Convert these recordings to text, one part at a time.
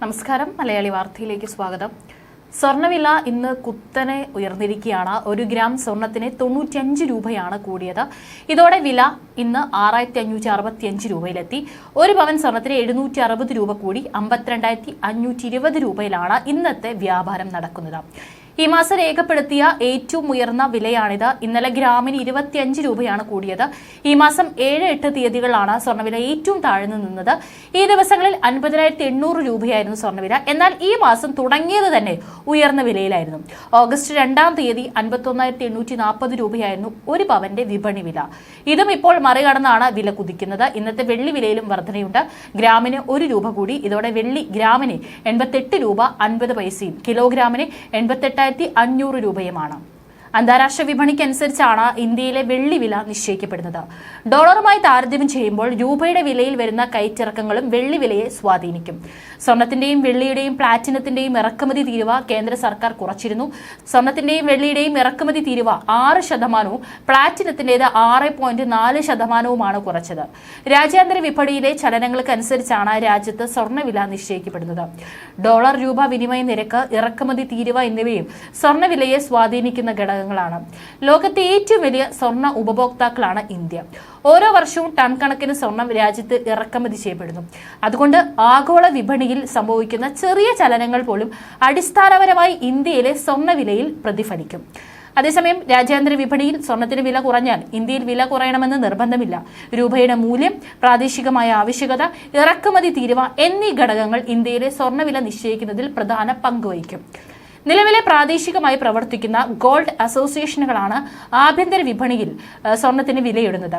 നമസ്കാരം. മലയാളി വാർത്തയിലേക്ക് സ്വാഗതം. സ്വർണ്ണവില ഇന്ന് കുത്തനെ ഉയർന്നിരിക്കുകയാണ്. 1 ഗ്രാം സ്വർണത്തിന് 95 രൂപയാണ് കൂടിയത്. ഇതോടെ വില ഇന്ന് 6565 രൂപയിലെത്തി. 1 പവൻ സ്വർണത്തിന് 760 രൂപ കൂടി 52,520 രൂപയിലാണ് ഇന്നത്തെ വ്യാപാരം നടക്കുന്നത്. ഈ മാസം രേഖപ്പെടുത്തിയ ഏറ്റവും ഉയർന്ന വിലയാണിത്. ഇന്നലെ ഗ്രാമിന് 25 രൂപയാണ് കൂടിയത്. ഈ മാസം 7-8 തീയതികളാണ് സ്വർണ്ണവില ഏറ്റവും താഴ്ന്നു നിന്നത്. ഈ ദിവസങ്ങളിൽ 50,800 രൂപയായിരുന്നു സ്വർണ്ണവില. എന്നാൽ ഈ മാസം തുടങ്ങിയത് തന്നെ ഉയർന്ന വിലയിലായിരുന്നു. ഓഗസ്റ്റ് 2-ാം തീയതി 51,840 രൂപയായിരുന്നു 1 പവന്റെ വിപണി വില. ഇതും ഇപ്പോൾ മറികടന്നാണ് വില കുതിക്കുന്നത്. ഇന്നത്തെ വെള്ളി വിലയിലും വർധനയുണ്ട്. ഗ്രാമിന് 1 രൂപ കൂടി. ഇതോടെ വെള്ളി ഗ്രാമിന് 88 രൂപ 50 പൈസയും കിലോഗ്രാമിന് 88,500 രൂപയുമാണ്. അന്താരാഷ്ട്ര വിപണിക്കനുസരിച്ചാണ് ഇന്ത്യയിലെ വെള്ളി വില നിശ്ചയിക്കപ്പെടുന്നത്. ഡോളറുമായി താരതമ്യം ചെയ്യുമ്പോൾ രൂപയുടെ വിലയിൽ വരുന്ന കയറ്റിറക്കങ്ങളും വെള്ളി വിലയെ സ്വാധീനിക്കും. സ്വർണത്തിന്റെയും വെള്ളിയുടെയും പ്ലാറ്റിനത്തിന്റെയും ഇറക്കുമതി തീരുവ കേന്ദ്ര സർക്കാർ കുറച്ചിരുന്നു. സ്വർണത്തിന്റെയും വെള്ളിയുടെയും ഇറക്കുമതി തീരുവ 6%, പ്ലാറ്റിനത്തിന്റേത് 6.4% കുറച്ചത്. രാജ്യാന്തര വിപണിയിലെ ചലനങ്ങൾക്കനുസരിച്ചാണ് രാജ്യത്ത് സ്വർണ്ണവില നിശ്ചയിക്കപ്പെടുന്നത്. ഡോളർ രൂപ വിനിമയ നിരക്ക്, ഇറക്കുമതി തീരുവ എന്നിവയും സ്വർണ്ണവിലയെ സ്വാധീനിക്കുന്ന ഘടകങ്ങൾ. ലോകത്തെ ഏറ്റവും വലിയ സ്വർണ്ണ ഉപഭോക്താക്കളാണ് ഇന്ത്യ. ഓരോ വർഷവും ടൺ കണക്കിന് സ്വർണം രാജ്യത്ത് ഇറക്കുമതി ചെയ്യപ്പെടുന്നു. അതുകൊണ്ട് ആഗോള വിപണിയിൽ സംഭവിക്കുന്ന ചെറിയ ചലനങ്ങൾ പോലും അടിസ്ഥാനപരമായി ഇന്ത്യയിലെ സ്വർണ്ണവിലയിൽ പ്രതിഫലിക്കും. അതേസമയം രാജ്യാന്തര വിപണിയിൽ സ്വർണത്തിന് വില കുറഞ്ഞാൽ ഇന്ത്യയിൽ വില കുറയണമെന്ന് നിർബന്ധമില്ല. രൂപയുടെ മൂല്യം, പ്രാദേശികമായ ആവശ്യകത, ഇറക്കുമതി തീരുവ എന്നീ ഘടകങ്ങൾ ഇന്ത്യയിലെ സ്വർണ്ണവില നിശ്ചയിക്കുന്നതിൽ പ്രധാന പങ്കുവഹിക്കും. നിലവിലെ പ്രാദേശികമായി പ്രവർത്തിക്കുന്ന ഗോൾഡ് അസോസിയേഷനുകളാണ് ആഭ്യന്തര വിപണിയിൽ സ്വർണത്തിന് വിലയിടുന്നത്.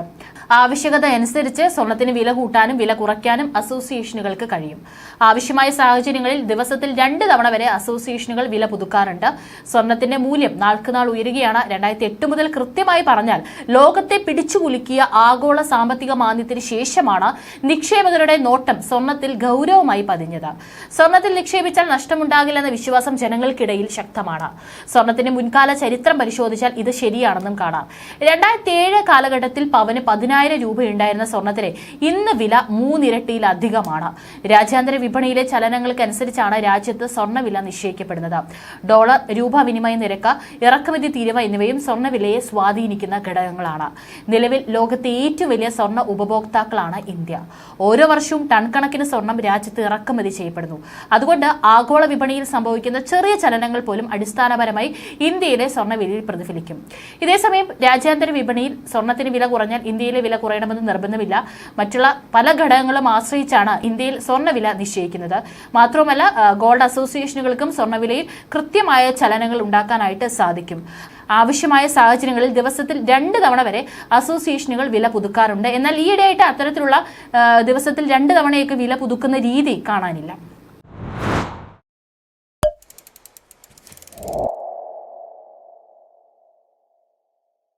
ആവശ്യകത അനുസരിച്ച് സ്വർണത്തിന് വില കൂട്ടാനും വില കുറയ്ക്കാനും അസോസിയേഷനുകൾക്ക് കഴിയും. ആവശ്യമായ സാഹചര്യങ്ങളിൽ ദിവസത്തിൽ 2 തവണ വരെ അസോസിയേഷനുകൾ വില പുതുക്കാറുണ്ട്. സ്വർണത്തിന്റെ മൂല്യം നാൾക്കുനാൾ ഉയരുകയാണ്. 2008 മുതൽ കൃത്യമായി പറഞ്ഞാൽ ലോകത്തെ പിടിച്ചുകുലുക്കിയ ആഗോള സാമ്പത്തിക മാന്ദ്യത്തിന് ശേഷമാണ് നിക്ഷേപകരുടെ നോട്ടം സ്വർണത്തിൽ ഗൗരവമായി പതിഞ്ഞത്. സ്വർണത്തിൽ നിക്ഷേപിച്ചാൽ നഷ്ടമുണ്ടാകില്ലെന്ന വിശ്വാസം ജനങ്ങൾക്കിടയിൽ ശക്തമാണ്. സ്വർണത്തിന്റെ മുൻകാല ചരിത്രം പരിശോധിച്ചാൽ ഇത് ശരിയാണെന്നും കാണാം. 2007 കാലഘട്ടത്തിൽ പവന് 10,000 രൂപയുണ്ടായിരുന്ന സ്വർണത്തിന് ഇന്ന് വില 3 ഇരട്ടിയിലധികമാണ്. രാജ്യാന്തര വിപണിയിലെ ചലനങ്ങൾക്കനുസരിച്ചാണ് രാജ്യത്ത് സ്വർണ്ണവില നിശ്ചയിക്കപ്പെടുന്നത്. ഡോളർ രൂപ വിനിമയ നിരക്ക്, ഇറക്കുമതി തീരുവ എന്നിവയും സ്വർണ്ണവിലയെ സ്വാധീനിക്കുന്ന ഘടകങ്ങളാണ്. നിലവിൽ ലോകത്തെ ഏറ്റവും വലിയ സ്വർണ്ണ ഉപഭോക്താക്കളാണ് ഇന്ത്യ. ഓരോ വർഷവും ടൺ കണക്കിന് സ്വർണം രാജ്യത്ത് ഇറക്കുമതി ചെയ്യപ്പെടുന്നു. അതുകൊണ്ട് ആഗോള വിപണിയിൽ സംഭവിക്കുന്ന ചെറിയ ചലനങ്ങൾ പോലും അടിസ്ഥാനപരമായി ഇന്ത്യയിലെ സ്വർണ്ണവിലയിൽ പ്രതിഫലിക്കും. ഇതേസമയം രാജ്യാന്തര വിപണിയിൽ സ്വർണത്തിന് വില കുറഞ്ഞാൽ ഇന്ത്യയിലെ വില കുറയണമെന്ന് നിർബന്ധമില്ല. മറ്റുള്ള പല ഘടകങ്ങളും ആശ്രയിച്ചാണ് ഇന്ത്യയിൽ സ്വർണ്ണവില നിശ്ചയിക്കുന്നത്. മാത്രവുമല്ല, ഗോൾഡ് അസോസിയേഷനുകൾക്കും സ്വർണ്ണവിലയിൽ കൃത്യമായ ചലനങ്ങൾ ഉണ്ടാക്കാനായിട്ട് സാധിക്കും. ആവശ്യമായ സാഹചര്യങ്ങളിൽ ദിവസത്തിൽ 2 തവണ വരെ അസോസിയേഷനുകൾ വില പുതുക്കാറുണ്ട്. എന്നാൽ ഈയിടെയായിട്ട് അത്തരത്തിലുള്ള ദിവസത്തിൽ 2 തവണയൊക്കെ വില പുതുക്കുന്ന രീതി കാണാനില്ല.